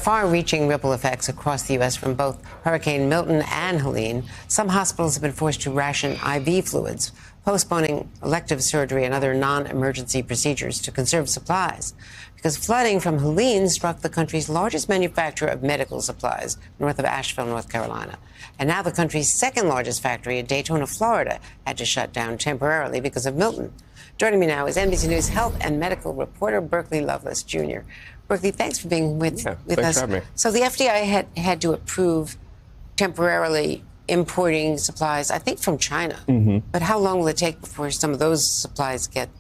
Far-reaching ripple effects across the U.S. from both Hurricane Milton and Helene. Some hospitals have been forced to ration IV fluids, postponing elective surgery and other non-emergency procedures to conserve supplies. Because flooding from Helene struck the country's largest manufacturer of medical supplies, north of Asheville, North Carolina. And now the country's second largest factory in Daytona, Florida, had to shut down temporarily because of Milton. Joining me now is NBC News health and medical reporter Berkeley Loveless, Jr. Berkeley, thanks for being with us. Thanks for having me. So the FDA had to approve temporarily importing supplies, I think, from China. But how long will it take before some of those supplies get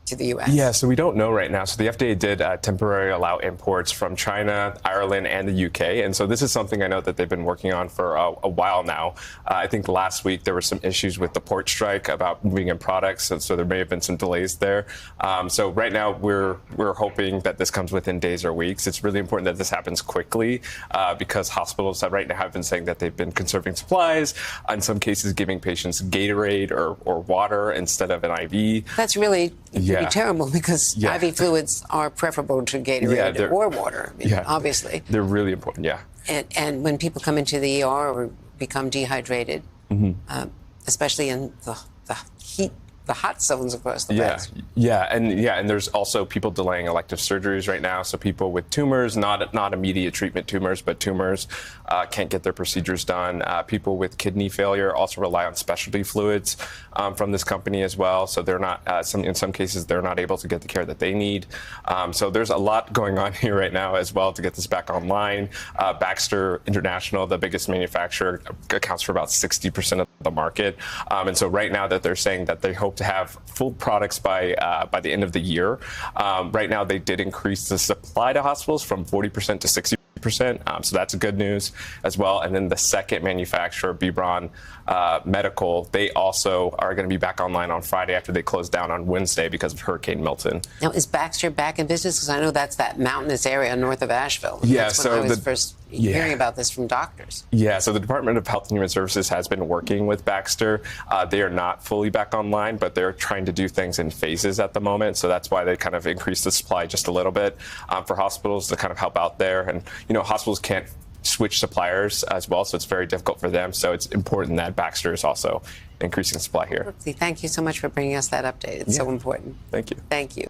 to the U.S.? Yeah, so we don't know right now. So the FDA did temporarily allow imports from China, Ireland, and the UK. And so this is something I know that they've been working on for a while now. I think last week there were some issues with the port strike about moving in products, and so there may have been some delays there. So right now we're hoping that this comes within days or weeks. It's really important that this happens quickly because hospitals right now have been saying that they've been conserving supplies, in some cases giving patients Gatorade or water instead of an IV. That's really be terrible because IV fluids are preferable to Gatorade or water, obviously. They're really important, And when people come into the ER or become dehydrated, especially in the heat, the hot zones across the beds. And there's also people delaying elective surgeries right now. So people with tumors, not immediate treatment tumors, but tumors can't get their procedures done. People with kidney failure also rely on specialty fluids from this company as well. So they're not, in some cases, they're not able to get the care that they need. So there's a lot going on here right now as well to get this back online. Baxter International, the biggest manufacturer, accounts for about 60% of the market. And so right now that they're saying that they hope to have full products by the end of the year. Right now, they did increase the supply to hospitals from 40% to 60%. So that's good news as well. And then the second manufacturer, Bebron Medical, they also are going to be back online on Friday after they closed down on Wednesday because of Hurricane Milton. Now, is Baxter back in business? Because I know that's that mountainous area north of Asheville. That's when I was first hearing about this from doctors. Yeah, so the Department of Health and Human Services has been working with Baxter. They are not fully back online, but they're trying to do things in phases at the moment. So that's why they kind of increased the supply just a little bit for hospitals to kind of help out there. And, hospitals can't switch suppliers as well, so it's very difficult for them. So it's important that Baxter is also increasing supply here. Thank you so much for bringing us that update. It's so important. Thank you. Thank you.